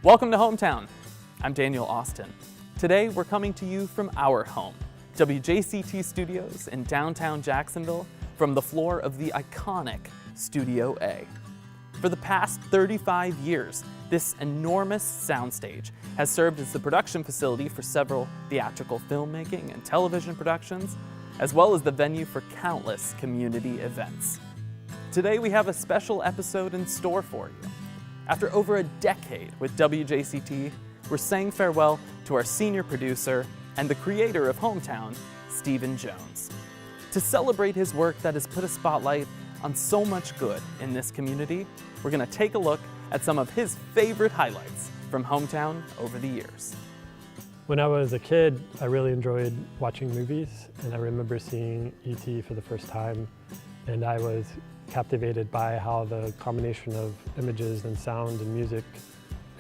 Welcome to Hometown. I'm Daniel Austin. Today we're coming to you from our home, WJCT Studios in downtown Jacksonville, from the floor of the iconic Studio A. For the past 35 years, this enormous soundstage has served as the production facility for several theatrical filmmaking and television productions, as well as the venue for countless community events. Today we have a special episode in store for you. After over a decade with WJCT, we're saying farewell to our senior producer and the creator of Hometown, Stephen Jones. To celebrate his work that has put a spotlight on so much good in this community, we're going to take a look at some of his favorite highlights from Hometown over the years. When I was a kid, I really enjoyed watching movies, and I remember seeing E.T. for the first time, and I was captivated by how the combination of images and sound and music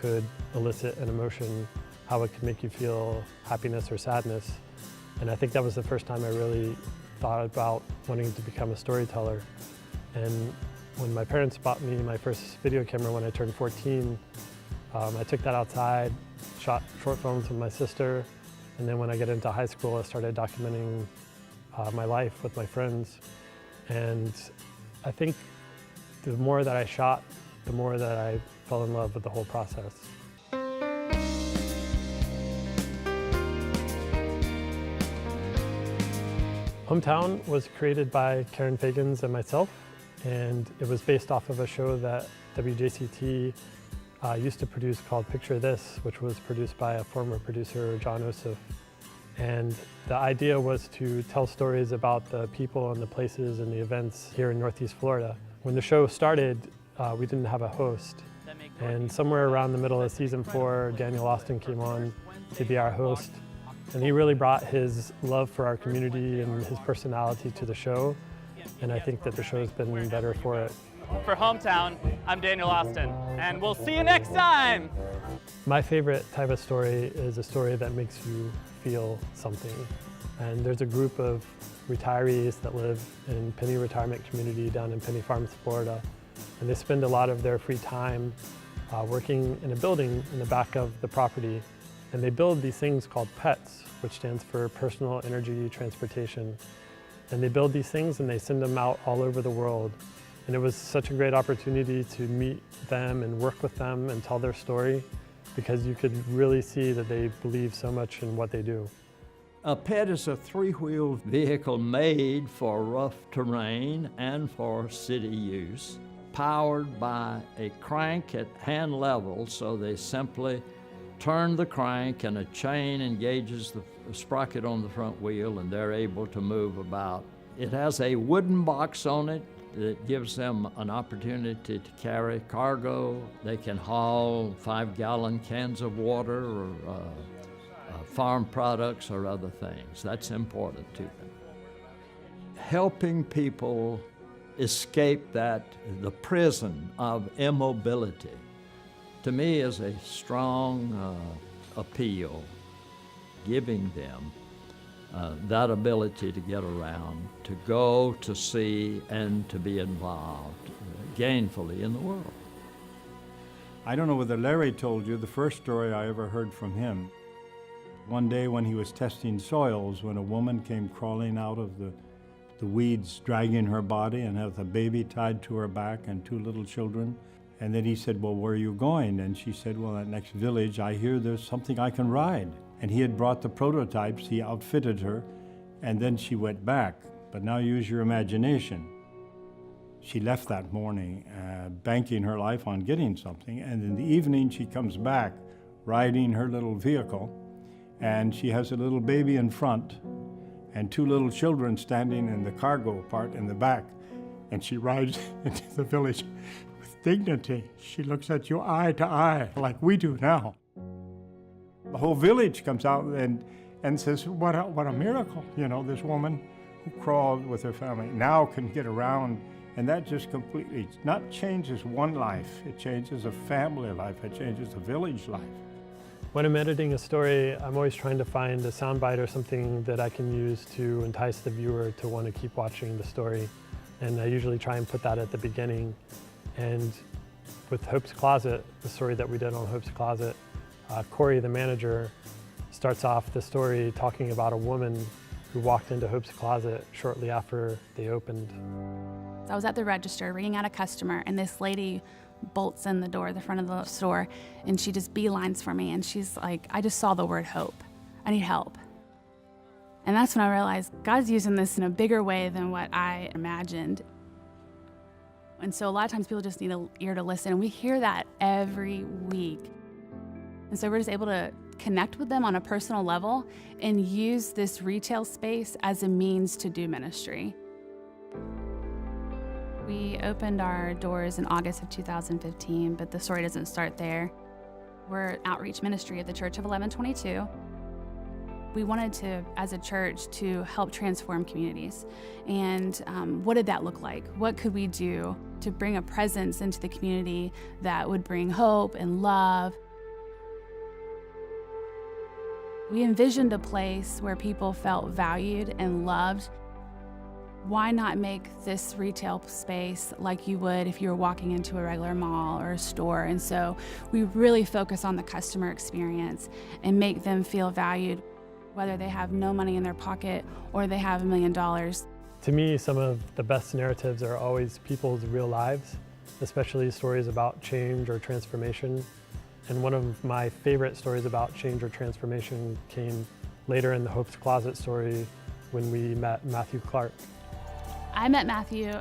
could elicit an emotion, how it could make you feel happiness or sadness. And I think that was the first time I really thought about wanting to become a storyteller. And when my parents bought me my first video camera when I turned 14, I took that outside, shot short films with my sister, and then when I got into high school, I started documenting my life with my friends. And I think the more that I shot, the more that I fell in love with the whole process. Hometown was created by Karen Fagans and myself, and it was based off of a show that WJCT used to produce called Picture This, which was produced by a former producer, John Ossoff. And the idea was to tell stories about the people and the places and the events here in Northeast Florida. When the show started, we didn't have a host. And somewhere around the middle of season 4, Daniel Austin came on to be our host. And he really brought his love for our community and his personality to the show. And I think that the show's been better for it. For Hometown, I'm Daniel Austin, and we'll see you next time! My favorite type of story is a story that makes you feel something. And there's a group of retirees that live in Penny Retirement Community down in Penny Farms, Florida. And they spend a lot of their free time working in a building in the back of the property. And they build these things called PETs, which stands for Personal Energy Transportation. And they build these things and they send them out all over the world. And it was such a great opportunity to meet them and work with them and tell their story, because you could really see that they believe so much in what they do. A PET is a three-wheeled vehicle made for rough terrain and for city use, powered by a crank at hand level, so they simply turn the crank and a chain engages the sprocket on the front wheel and they're able to move about. It has a wooden box on it that gives them an opportunity to carry cargo. They can haul 5-gallon cans of water or farm products or other things. That's important to them. Helping people escape the prison of immobility, to me, is a strong appeal, giving them that ability to get around, to go, to see, and to be involved gainfully in the world. I don't know whether Larry told you the first story I ever heard from him. One day when he was testing soils, when a woman came crawling out of the weeds, dragging her body and has a baby tied to her back and 2 little children. And then he said, well, where are you going? And she said, well, that next village, I hear there's something I can ride. And he had brought the prototypes, he outfitted her, and then she went back. But now use your imagination. She left that morning, banking her life on getting something, and in the evening she comes back riding her little vehicle, and she has a little baby in front and 2 little children standing in the cargo part in the back. And she rides into the village with dignity. She looks at you eye to eye, like we do now. The whole village comes out and says, what a miracle. You know, this woman who crawled with her family now can get around, and that just completely not changes one life, it changes a family life, it changes a village life. When I'm editing a story, I'm always trying to find a soundbite or something that I can use to entice the viewer to want to keep watching the story. And I usually try and put that at the beginning. And With Hope's Closet, the story that we did on Hope's Closet, Corey, the manager, starts off the story talking about a woman who walked into Hope's Closet shortly after they opened. I was at the register ringing out a customer, and this lady bolts in the door, the front of the store, and she just beelines for me, and she's like, I just saw the word hope. I need help. And that's when I realized God's using this in a bigger way than what I imagined. And so a lot of times people just need an ear to listen, and we hear that every week. And so we're just able to connect with them on a personal level and use this retail space as a means to do ministry. We opened our doors in August of 2015, but the story doesn't start there. We're an outreach ministry at the Church of 1122. We wanted to, as a church, to help transform communities. And what did that look like? What could we do to bring a presence into the community that would bring hope and love? We envisioned a place where people felt valued and loved. Why not make this retail space like you would if you were walking into a regular mall or a store? And so we really focus on the customer experience and make them feel valued, whether they have no money in their pocket or they have $1 million. To me, some of the best narratives are always people's real lives, especially stories about change or transformation. And one of my favorite stories about change or transformation came later in the Hope's Closet story when we met Matthew Clark. I met Matthew.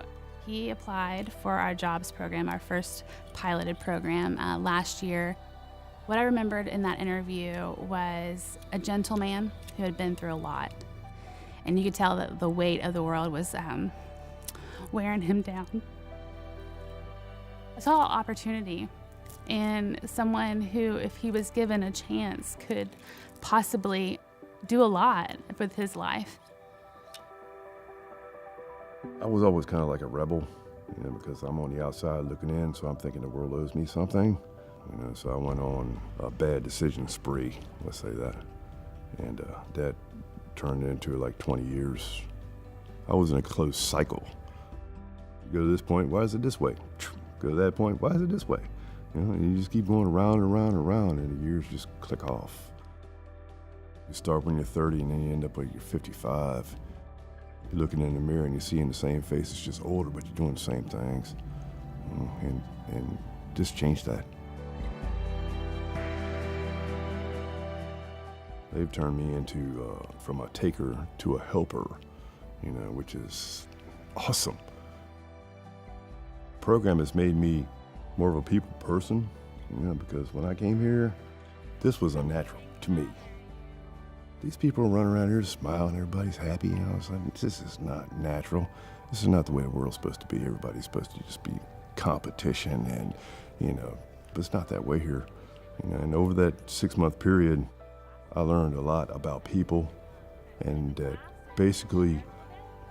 He applied for our jobs program, our first piloted program last year. What I remembered in that interview was a gentleman who had been through a lot. And you could tell that the weight of the world was wearing him down. I saw opportunity in someone who, if he was given a chance, could possibly do a lot with his life. I was always kind of like a rebel, because I'm on the outside looking in, so I'm thinking the world owes me something. So I went on a bad decision spree, let's say that. And that turned into like 20 years. I was in a closed cycle. You go to this point, why is it this way? Go to that point, why is it this way? And you just keep going around and around and around, and the years just click off. You start when you're 30, and then you end up when you're 55. You're looking in the mirror and you're seeing the same face, it's just older, but you're doing the same things. And just change that. They've turned me into, from a taker to a helper, which is awesome. The program has made me more of a people person, because when I came here, this was unnatural to me. These people run around here smiling, everybody's happy, this is not natural. This is not the way the world's supposed to be. Everybody's supposed to just be competition and, but it's not that way here. And over that 6-month period, I learned a lot about people, and that basically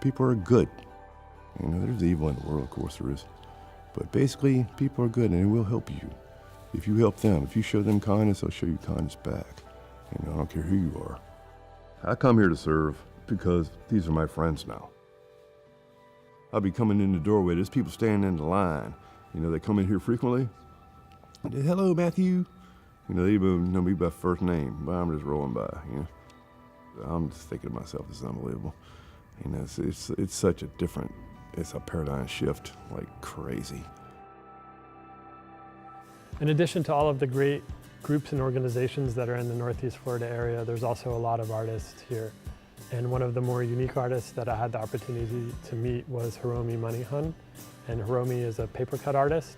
people are good. There's evil in the world, of course there is. But basically, people are good, and they will help you. If you help them, if you show them kindness, they'll show you kindness back. I don't care who you are. I come here to serve because these are my friends now. I'll be coming in the doorway. There's people standing in the line. They come in here frequently. Hello, Matthew. They even know me by first name, but I'm just rolling by. I'm just thinking to myself, this is unbelievable. It's such a different. It's a paradigm shift like crazy. In addition to all of the great groups and organizations that are in the Northeast Florida area, there's also a lot of artists here. And one of the more unique artists that I had the opportunity to meet was Hiromi Moneyhun. And Hiromi is a paper cut artist,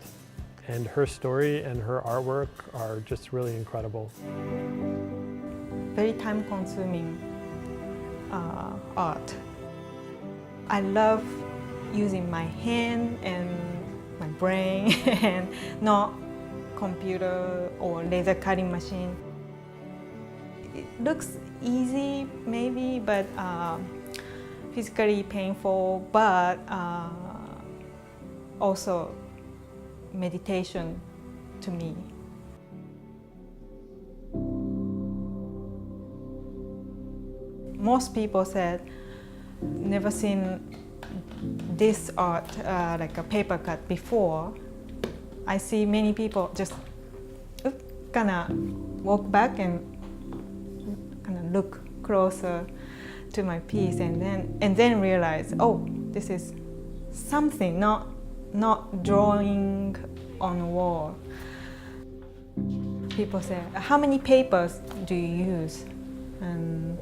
and her story and her artwork are just really incredible. Very time-consuming art. I love using my hand and my brain and not computer or laser cutting machine. It looks easy maybe, but physically painful, but also meditation to me. Most people said, never seen this art like a paper cut before. I see many people just kind of walk back and kind of look closer to my piece, and then realize, oh, this is something, not drawing on a wall. People say, how many papers do you use? And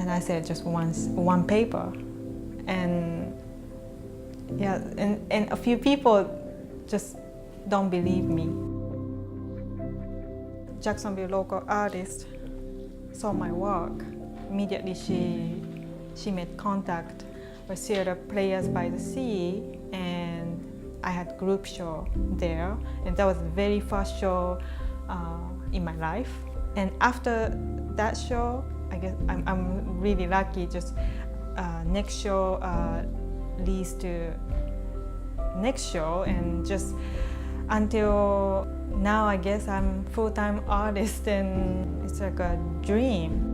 I said, just one paper. And yeah, and a few people just don't believe me. Jacksonville local artist saw my work. Immediately she made contact with Theater Players by the Sea, and I had group show there, and that was the very first show in my life. And after that show, I guess I'm really lucky. Just next show leads to next show, and just until now, I guess I'm full-time artist, and it's like a dream.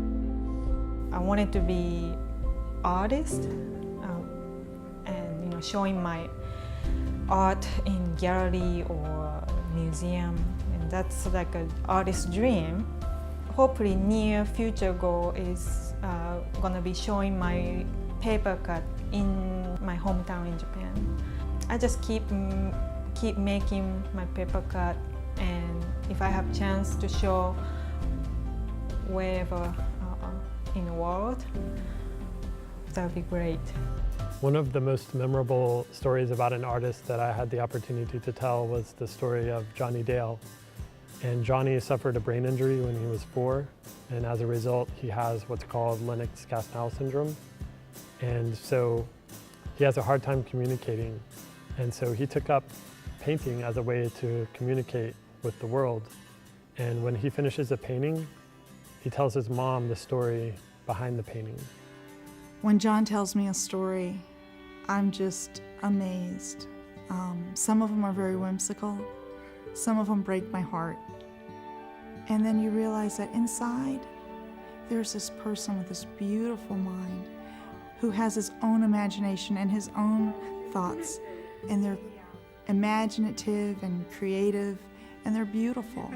I wanted to be artist, and showing my art in gallery or museum, and that's like an artist dream. Hopefully, near future goal is gonna be showing my paper cut in my hometown in Japan. I just keep making my paper cut, and if I have chance to show wherever in the world, that would be great. One of the most memorable stories about an artist that I had the opportunity to tell was the story of Johnny Dale. And Johnny suffered a brain injury when he was 4, and as a result, he has what's called Lennox-Gastaut syndrome. And so he has a hard time communicating. And so he took up painting as a way to communicate with the world. And when he finishes a painting, he tells his mom the story behind the painting. When John tells me a story, I'm just amazed. Some of them are very whimsical. Some of them break my heart. And then you realize that inside, there's this person with this beautiful mind who has his own imagination and his own thoughts. And they're imaginative and creative, and they're beautiful.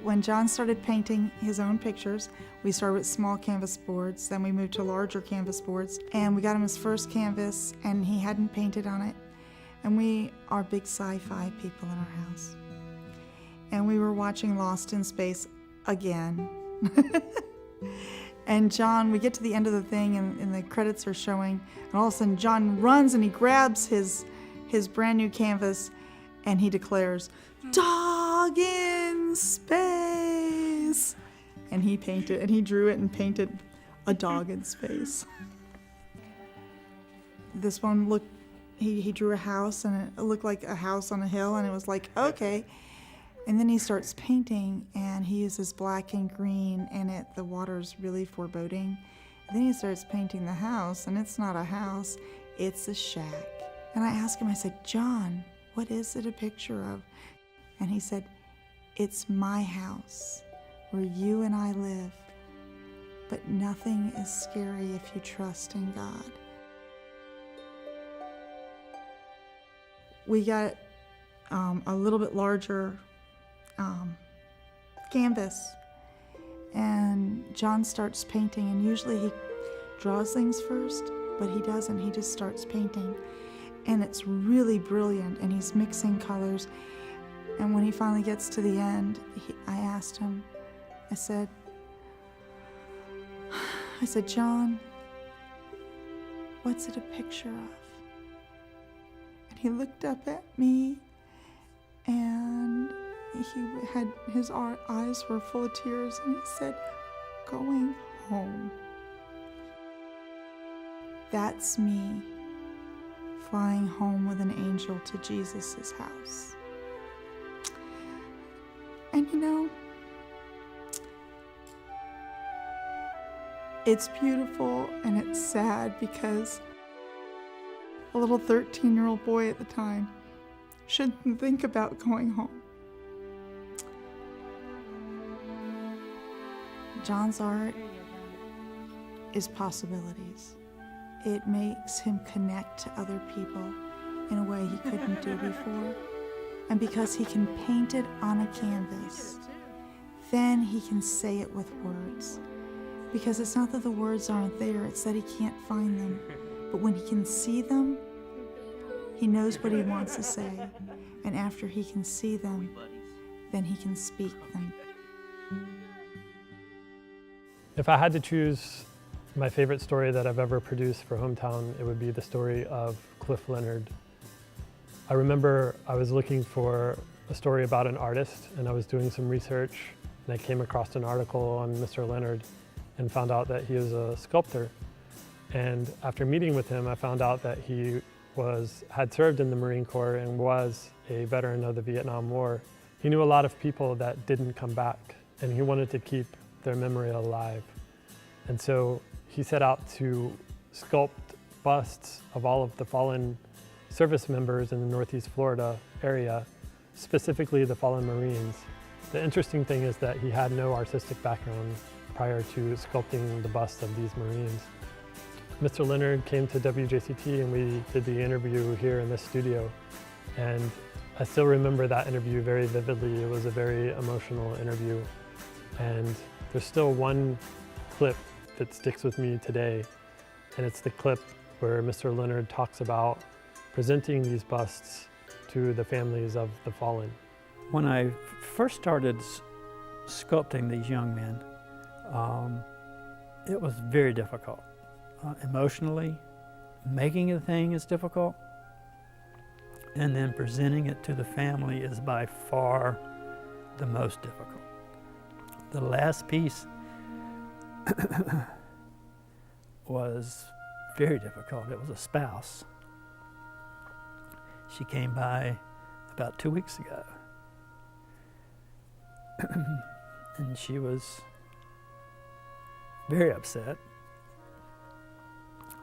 When John started painting his own pictures, we started with small canvas boards, then we moved to larger canvas boards, and we got him his first canvas, and he hadn't painted on it. And we are big sci-fi people in our house. And we were watching Lost in Space again. And John, we get to the end of the thing, and the credits are showing, and all of a sudden John runs and he grabs his brand new canvas, and he declares, "Dog in space!" And he painted, and he drew it and painted a dog in space. This one looked, he drew a house, and it looked like a house on a hill, and it was like, okay. And then he starts painting, and he uses black and green, and the water's really foreboding. And then he starts painting the house, and it's not a house, it's a shack. And I asked him, I said, "John, what is it a picture of?" And he said, "It's my house where you and I live, but nothing is scary if you trust in God." We got a little bit larger canvas, and John starts painting, and usually he draws things first, but he doesn't. He just starts painting, and it's really brilliant, and he's mixing colors. And when he finally gets to the end, I asked him, I said, "John, what's it a picture of?" And he looked up at me, and his eyes were full of tears, and he said, "Going home." That's me flying home with an angel to Jesus' house. And it's beautiful and it's sad, because a little 13-year-old boy at the time shouldn't think about going home. John's art is possibilities. It makes him connect to other people in a way he couldn't do before. And because he can paint it on a canvas, then he can say it with words. Because it's not that the words aren't there, it's that he can't find them. But when he can see them, he knows what he wants to say. And after he can see them, then he can speak them. If I had to choose my favorite story that I've ever produced for Hometown, it would be the story of Cliff Leonard. I remember I was looking for a story about an artist, and I was doing some research, and I came across an article on Mr. Leonard and found out that he was a sculptor. And after meeting with him, I found out that he had served in the Marine Corps and was a veteran of the Vietnam War. He knew a lot of people that didn't come back, and he wanted to keep their memory alive. And so he set out to sculpt busts of all of the fallen service members in the Northeast Florida area, specifically the fallen Marines. The interesting thing is that he had no artistic background prior to sculpting the busts of these Marines. Mr. Leonard came to WJCT and we did the interview here in this studio. And I still remember that interview very vividly. It was a very emotional interview. And there's still one clip that sticks with me today. And it's the clip where Mr. Leonard talks about presenting these busts to the families of the fallen. When I first started sculpting these young men, it was very difficult. Emotionally, making a thing is difficult, and then presenting it to the family is by far the most difficult. The last piece was very difficult. It was a spouse. She came by about 2 weeks ago, and she was very upset.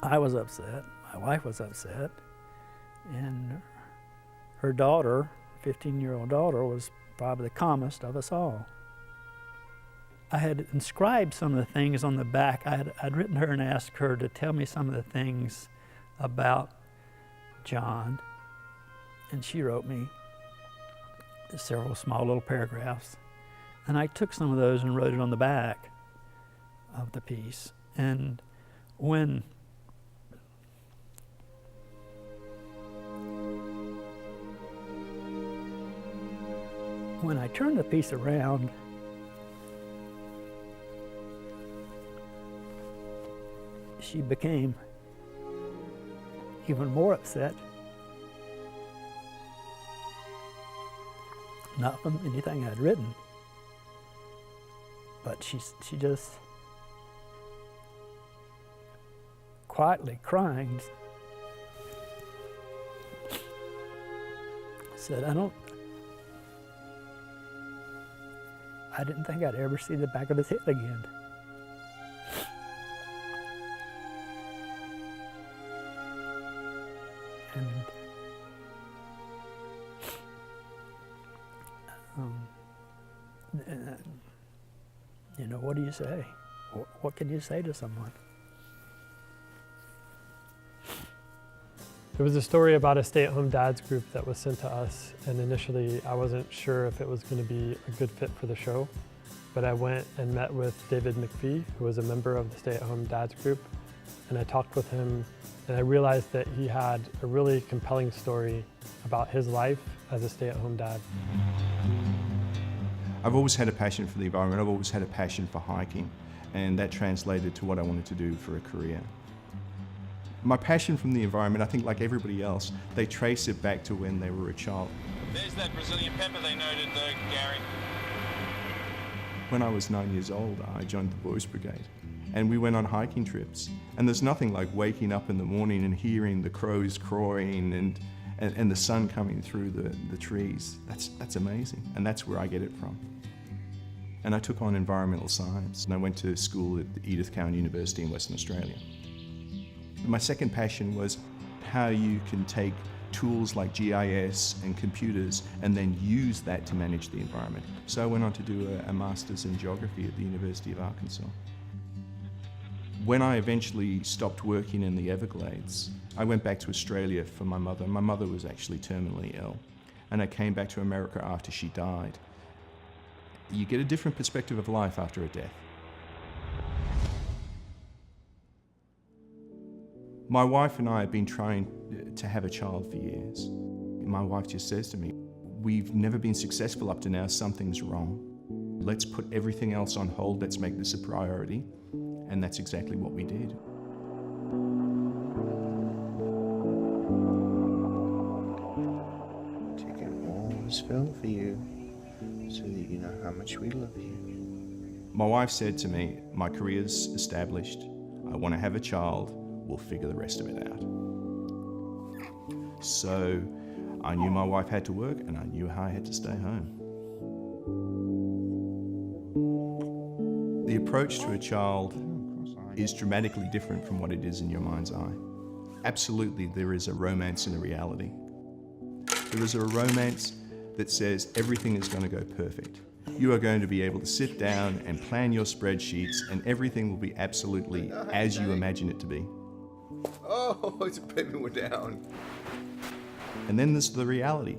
I was upset, my wife was upset, and her daughter, 15-year-old daughter, was probably the calmest of us all. I had inscribed some of the things on the back. I'd written her and asked her to tell me some of the things about John, and she wrote me several small little paragraphs. And I took some of those and wrote it on the back of the piece. And when I turned the piece around, she became even more upset. Not from anything I'd written, but she just quietly crying said, I didn't think I'd ever see the back of his head again. And you know, what do you say? What can you say to someone? There was a story about a stay-at-home dads group that was sent to us, and initially I wasn't sure if it was going to be a good fit for the show, but I went and met with David McPhee, who was a member of the stay-at-home dads group, and I talked with him, and I realized that he had a really compelling story about his life as a stay-at-home dad. I've always had a passion for the environment. I've always had a passion for hiking, and that translated to what I wanted to do for a career. My passion from the environment, I think like everybody else, they trace it back to when they were a child. There's that Brazilian pepper they noted, Gary. When I was 9 years old, I joined the Boys Brigade, and we went on hiking trips. And there's nothing like waking up in the morning and hearing the crows crowing and the sun coming through the trees. That's amazing, and that's where I get it from. And I took on environmental science, and I went to school at Edith Cowan University in Western Australia. My second passion was how you can take tools like GIS and computers and then use that to manage the environment. So I went on to do a master's in geography at the University of Arkansas. When I eventually stopped working in the Everglades, I went back to Australia for my mother. My mother was actually terminally ill. and I came back to America after she died. You get a different perspective of life after a death. My wife and I have been trying to have a child for years. My wife just says to me, we've never been successful up to now, something's wrong. Let's put everything else on hold, let's make this a priority. And that's exactly what we did. Taking all this film for you so that you know how much we love you. My wife said to me, my career's established, I want to have a child, we'll figure the rest of it out. So I knew my wife had to work and I knew I had to stay home. The approach to a child is dramatically different from what it is in your mind's eye. Absolutely, there is a romance and a reality. There is a romance that says everything is going to go perfect. You are going to be able to sit down and plan your spreadsheets and everything will be absolutely as you imagine it to be. Oh, it's putting me down. And then there's the reality.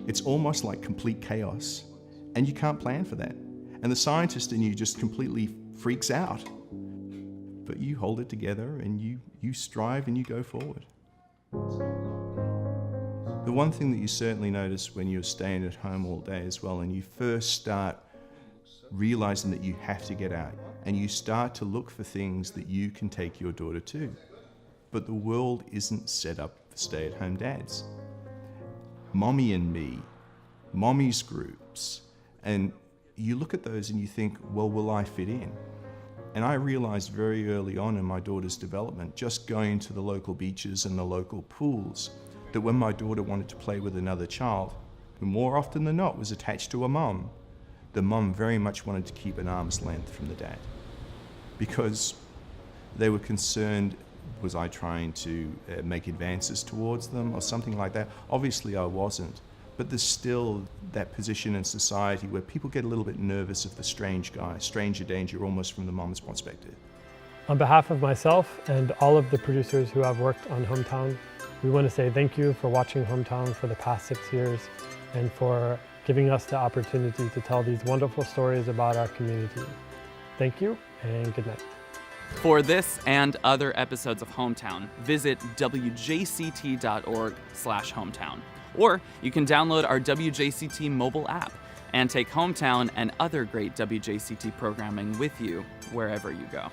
It's almost like complete chaos, and you can't plan for that. And the scientist in you just completely freaks out. But you hold it together and you strive and you go forward. The one thing that you certainly notice when you're staying at home all day as well, and you first start realizing that you have to get out, and you start to look for things that you can take your daughter to. But the world isn't set up for stay-at-home dads. Mommy and me, mommy's groups, and you look at those and you think, well, will I fit in? And I realized very early on in my daughter's development, just going to the local beaches and the local pools, that when my daughter wanted to play with another child, who more often than not was attached to a mum, the mum very much wanted to keep an arm's length from the dad. Because they were concerned, was I trying to make advances towards them or something like that? Obviously I wasn't. But there's still that position in society where people get a little bit nervous of the strange guy, stranger danger almost from the mom's perspective. On behalf of myself and all of the producers who have worked on Hometown, we want to say thank you for watching Hometown for the past 6 years and for giving us the opportunity to tell these wonderful stories about our community. Thank you and good night. For this and other episodes of Hometown, visit wjct.org/hometown. Or you can download our WJCT mobile app and take Hometown and other great WJCT programming with you wherever you go.